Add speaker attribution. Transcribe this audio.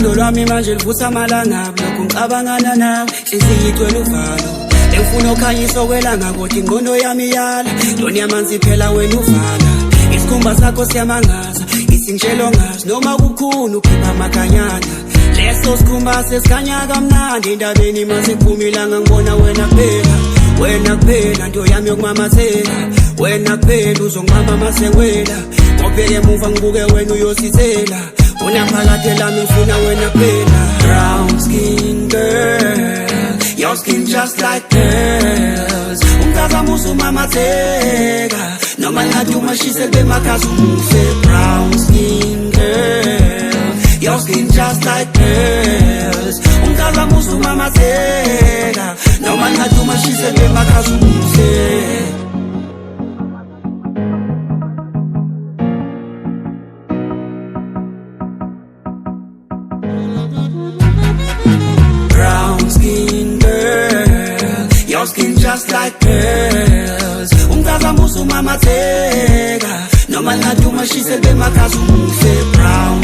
Speaker 1: Uthando lwami manje livutha amalanga lokhu ngicabangana nawe inhliziyo igcwele uvalo engifuna ukhanyiso kwelanga kodwa ingqondo yami yala lona yamanzi phela wena uvala isikhumba sakho siyamangaza isingitshelo ngazi noma kukhulu ukhipha amakanyana leso sikhumba sesikhanya kamnandi endabeni mase kuphuma ilanga ngibona wena kuphela nto yami yokumamatheka wena kuphela uzongibamba masengwela ngobheke emuva ngibuke wena uyosithela unaphakade lami ngifuna wena kuphela brown skin girl your skin just like pearls umkazama uzumamatheka noma ngathi umashise bemakhasi umuhle brown skin girl your skin just like pearls umkazama uzumamatheka noma ngathi umashise bemakhasi umuhle brown skin girl your skin just like pearls umkazama uzumamatheka noma ngathi umashise bemakhasi umuhle brown